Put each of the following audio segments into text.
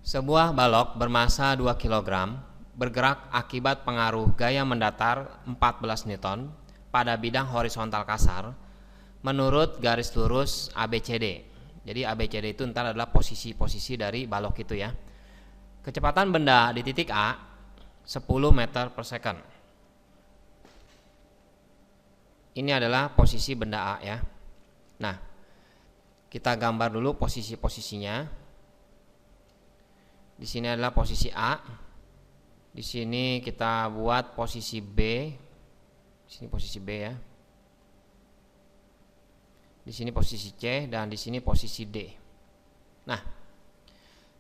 Sebuah balok bermassa 2 kg bergerak akibat pengaruh gaya mendatar 14 Newton pada bidang horizontal kasar menurut garis lurus ABCD. Jadi ABCD itu ntar adalah posisi-posisi dari balok itu ya. Kecepatan benda di titik A 10 meter per second. Ini adalah posisi benda A ya. Nah, kita gambar dulu posisi-posisinya. Di sini adalah posisi A. Di sini kita buat posisi B. Di sini posisi B ya. Di sini posisi C dan di sini posisi D. Nah,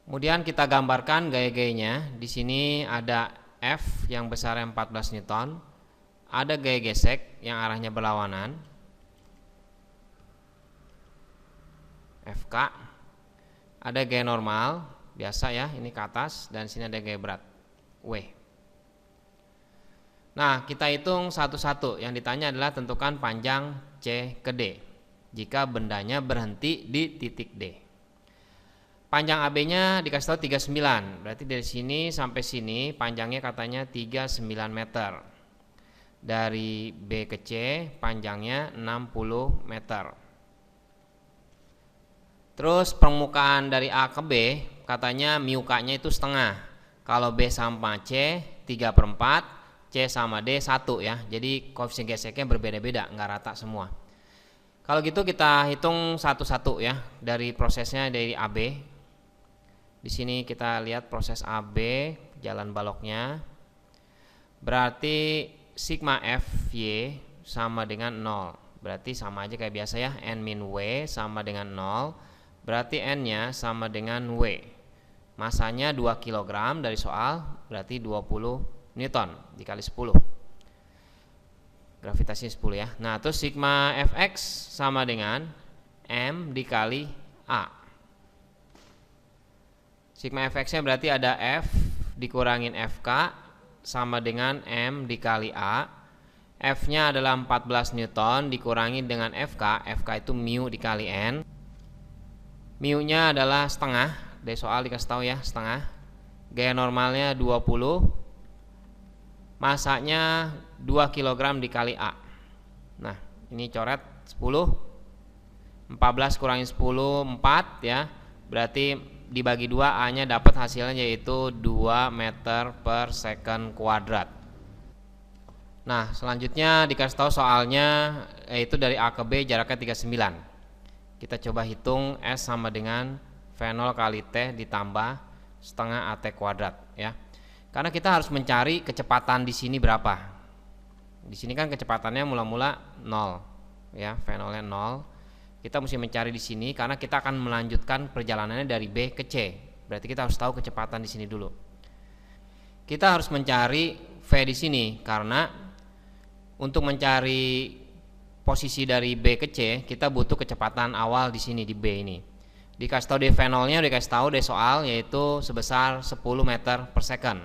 kemudian kita gambarkan gaya-gayanya. Di sini ada F yang besarnya 14 Newton. Ada gaya gesek yang arahnya berlawanan. FK. Ada gaya normal biasa ya, ini ke atas, dan sini ada gaya berat W. Nah, kita hitung satu-satu. Yang ditanya adalah tentukan panjang C ke D jika bendanya berhenti di titik D. Panjang AB-nya dikasih tahu 39. Berarti dari sini sampai sini panjangnya katanya 39 meter. Dari B ke C panjangnya 60 meter. Terus permukaan dari A ke B katanya μk-nya itu setengah. Kalau B sama C 3/4, C sama D 1 ya. Jadi koefisien geseknya berbeda-beda, nggak rata semua. Kalau gitu kita hitung satu-satu ya dari prosesnya dari AB. Di sini kita lihat proses AB, jalan baloknya. Berarti sigma Fy sama dengan 0. Berarti sama aja kayak biasa ya, N min W sama dengan 0. Berarti N-nya sama dengan W. Masanya 2 kg dari soal, berarti 20 Newton dikali 10. Gravitasinya 10 ya. Nah, terus sigma Fx sama dengan M dikali A. Sigma Fx-nya berarti ada F dikurangin Fk sama dengan M dikali A. F-nya adalah 14 Newton dikurangi dengan Fk. Fk itu mu dikali N. Mu-nya adalah setengah. Dari soal dikasih tahu ya, setengah. Gaya normalnya 20. Masanya 2 kg dikali A. Nah, ini coret 10. 14 kurangi 10 4 ya. Berarti dibagi 2 A-nya dapat hasilnya yaitu 2 meter per second kuadrat. Nah, selanjutnya dikasih tahu soalnya yaitu dari A ke B jaraknya 39. Kita coba hitung S sama dengan V0 kali T ditambah setengah AT kuadrat ya. Karena kita harus mencari kecepatan di sini berapa. Di sini kan kecepatannya mula-mula 0 ya, V0-nya 0. Kita mesti mencari di sini karena kita akan melanjutkan perjalanannya dari B ke C. Berarti kita harus tahu kecepatan di sini dulu. Kita harus mencari V di sini karena untuk mencari posisi dari B ke C, kita butuh kecepatan awal di sini di B ini. Dikasih tahu V0-nya dikasih tahu dari soal yaitu sebesar 10 meter per second.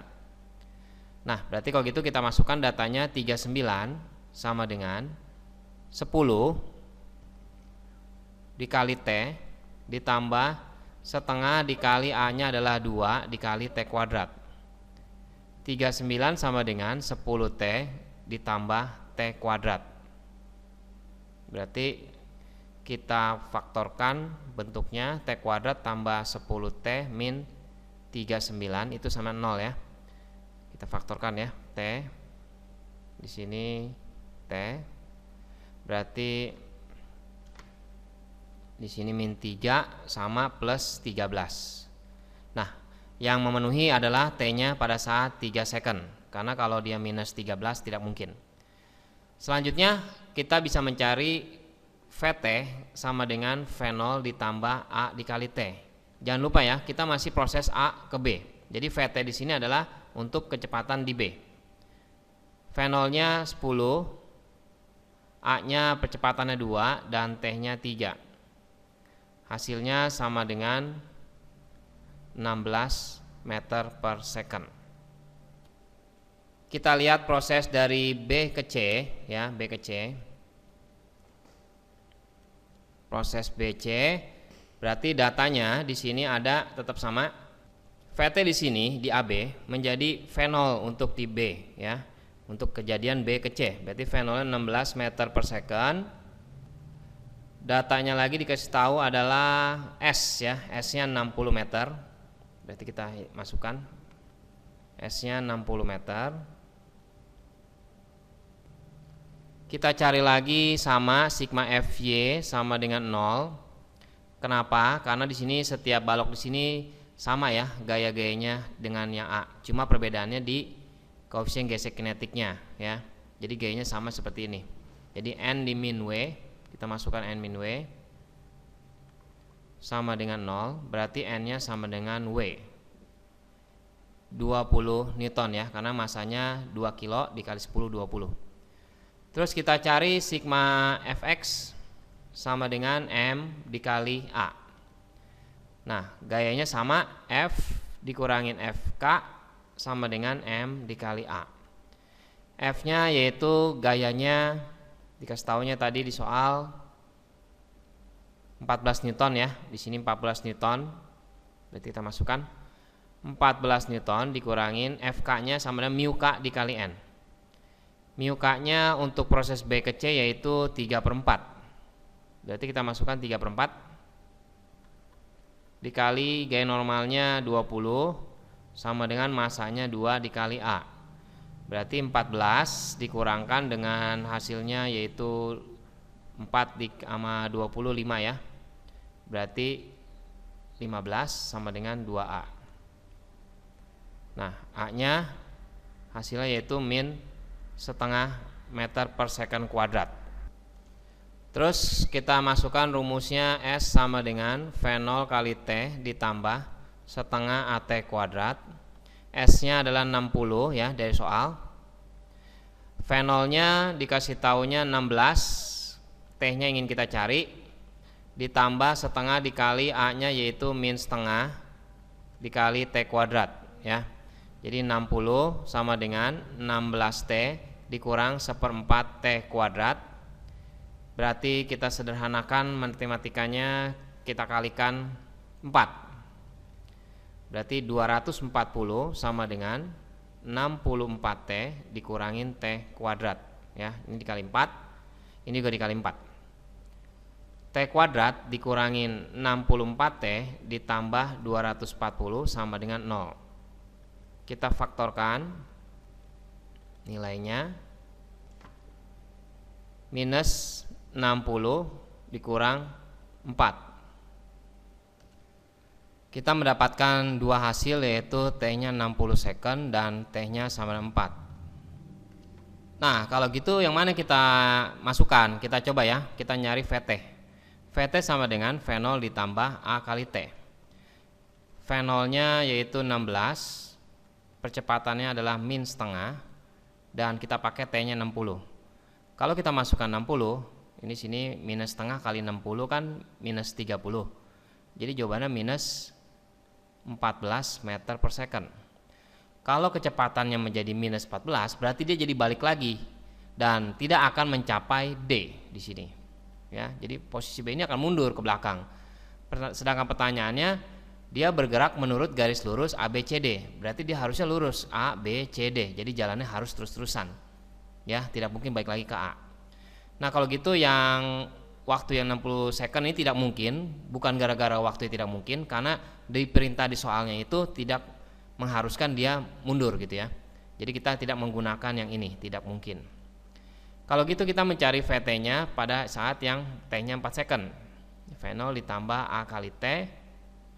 Nah, berarti kalau gitu kita masukkan datanya 39 sama dengan 10 dikali T ditambah setengah dikali A-nya adalah 2 dikali T kuadrat. 39 sama dengan 10T ditambah T kuadrat. Berarti kita faktorkan bentuknya T kuadrat tambah 10T min 39 itu sama 0 ya. Kita faktorkan ya, T di sini T berarti di sini min 3 sama plus 13. Nah, yang memenuhi adalah T-nya pada saat 3 second. Karena kalau dia minus 13 tidak mungkin. Selanjutnya kita bisa mencari Vt sama dengan V0 ditambah A dikali T. Jangan lupa ya, kita masih proses A ke B. Jadi Vt di sini adalah untuk kecepatan di B. V0-nya 10, A-nya percepatannya 2 dan T-nya 3. Hasilnya sama dengan 16 meter per second. Kita lihat proses dari B ke C ya, B ke C. Proses BC berarti datanya di sini ada tetap sama. V VT di sini di AB menjadi V0 untuk di B ya. Untuk kejadian B ke C, berarti V0-nya 16 meter per second. Datanya lagi dikasih tahu adalah S ya, S-nya 60 meter. Berarti kita masukkan S-nya 60 meter. Kita cari lagi sama sigma FY sama dengan 0. Kenapa? Karena di sini setiap balok di sini sama ya gaya-gayanya dengan yang A. Cuma perbedaannya di koefisien gesek kinetiknya ya. Jadi gayanya sama seperti ini. Jadi N di min W, kita masukkan N min W sama dengan 0, berarti N-nya sama dengan W 20 Newton ya, karena masanya 2 kilo dikali 10 20. Terus kita cari sigma Fx sama dengan M dikali A. Nah gayanya sama, F dikurangin Fk sama dengan M dikali A. F-nya yaitu gayanya dikasih taunya tadi di soal 14 Newton ya. Di sini 14 Newton. Berarti kita masukkan 14 Newton dikurangin Fk-nya sama dengan mu K dikali N. Mu K-nya untuk proses B ke C yaitu 3/4. Berarti kita masukkan 3/4 dikali gaya normalnya 20 sama dengan masanya 2 dikali A. Berarti 14 dikurangkan dengan hasilnya yaitu 4 sama 25 ya. Berarti 15 sama dengan 2A. Nah A-nya hasilnya yaitu min setengah meter per second kuadrat. Terus kita masukkan rumusnya S sama dengan V0 kali T ditambah setengah AT kuadrat. S-nya adalah 60 ya dari soal. V0-nya dikasih taunya 16, T-nya ingin kita cari, ditambah setengah dikali A-nya yaitu min setengah dikali T kuadrat ya. Jadi 60 sama dengan 16T dikurang 1/4 T kuadrat. Berarti kita sederhanakan matematikanya, kita kalikan 4. Berarti 240 sama dengan 64T dikurangin T kuadrat ya. Ini dikali 4, ini juga dikali 4. T kuadrat dikurangin 64T ditambah 240 sama dengan 0. Kita faktorkan nilainya, minus 60 dikurang 4. Kita mendapatkan dua hasil yaitu T-nya 60 second dan T-nya sama dengan 4. Nah kalau gitu yang mana kita masukkan? Kita coba ya, kita nyari VT. VT sama dengan V0 ditambah A kali T. V0-nya yaitu 16, percepatannya adalah min setengah, dan kita pakai T-nya 60. Kalau kita masukkan 60, ini sini minus setengah kali 60 kan minus 30. Jadi jawabannya minus 14 meter per second. Kalau kecepatannya menjadi minus 14, berarti dia jadi balik lagi dan tidak akan mencapai D di sini. Ya, jadi posisi B ini akan mundur ke belakang. Sedangkan pertanyaannya dia bergerak menurut garis lurus ABCD, berarti dia harusnya lurus ABCD. Jadi jalannya harus terus-terusan. Ya, tidak mungkin balik lagi ke A. Nah, kalau gitu yang waktu yang 60 second ini tidak mungkin, bukan gara-gara waktu tidak mungkin, karena di perintah di soalnya itu tidak mengharuskan dia mundur gitu ya. Jadi kita tidak menggunakan yang ini, tidak mungkin. Kalau gitu kita mencari VT-nya pada saat yang T-nya 4 second. V0 ditambah A kali T,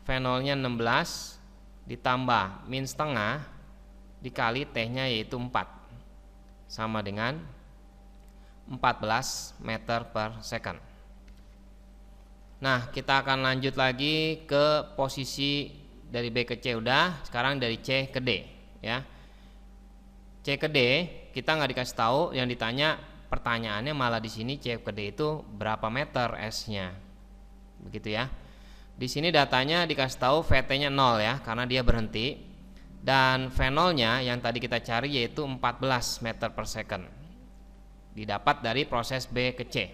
V0-nya 16 ditambah min setengah dikali T-nya yaitu 4, sama dengan 14 meter per second. Nah, kita akan lanjut lagi ke posisi dari B ke C udah, sekarang dari C ke D ya. C ke D kita nggak dikasih tahu, yang ditanya pertanyaannya malah di sini C ke D itu berapa meter S-nya. Begitu ya. Di sini datanya dikasih tahu VT-nya 0 ya, karena dia berhenti, dan V0-nya yang tadi kita cari yaitu 14 meter per second. Didapat dari proses B ke C.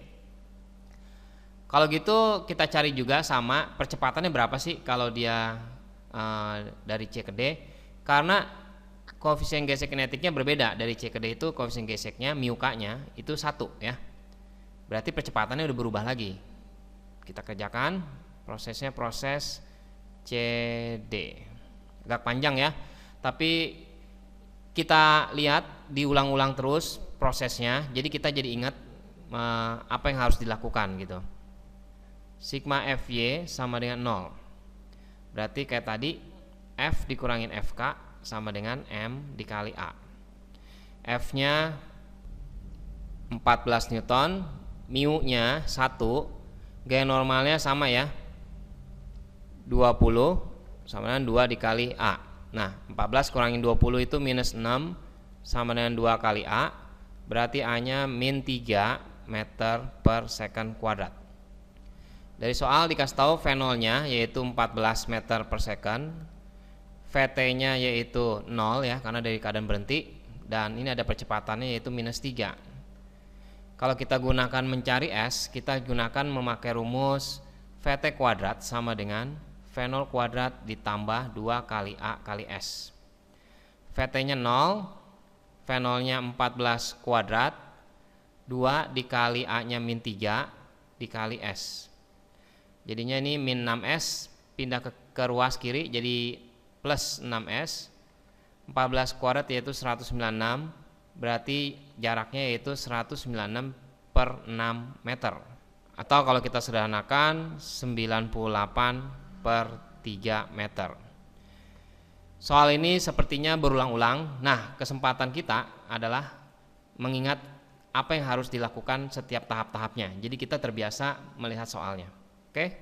Kalau gitu kita cari juga sama percepatannya berapa sih kalau dia dari C ke D, karena koefisien gesek kinetiknya berbeda. Dari C ke D itu koefisien geseknya mu k-nya itu 1 ya. Berarti percepatannya udah berubah lagi. Kita kerjakan prosesnya, proses CD. Agak panjang ya, tapi kita lihat diulang-ulang terus prosesnya. Jadi kita jadi ingat apa yang harus dilakukan gitu. Sigma Fy sama dengan 0. Berarti kayak tadi F dikurangin Fk sama dengan M dikali A. F nya 14 Newton, mu nya 1, gaya normalnya sama ya, 20 sama dengan 2 dikali A. Nah 14 kurangin 20 itu minus 6 sama dengan 2 kali A. Berarti A nya min 3 meter per second kuadrat. Dari soal dikasih tahu V nolnya yaitu 14 meter per second, VT nya yaitu 0 ya, karena dari keadaan berhenti, dan ini ada percepatannya yaitu minus 3. Kalau kita gunakan mencari S, kita gunakan memakai rumus VT kuadrat sama dengan V0 kuadrat ditambah 2 kali A kali S. VT nya 0, V0 nya 14 kuadrat, 2 dikali A nya min 3 dikali S. Jadinya ini min 6S pindah ke ruas kiri jadi plus 6S. 14 kuadrat yaitu 196, berarti jaraknya yaitu 196 per 6 meter. Atau kalau kita sederhanakan 98 per 3 meter. Soal ini sepertinya berulang-ulang. Nah, kesempatan kita adalah mengingat apa yang harus dilakukan setiap tahap-tahapnya. Jadi kita terbiasa melihat soalnya. Oke?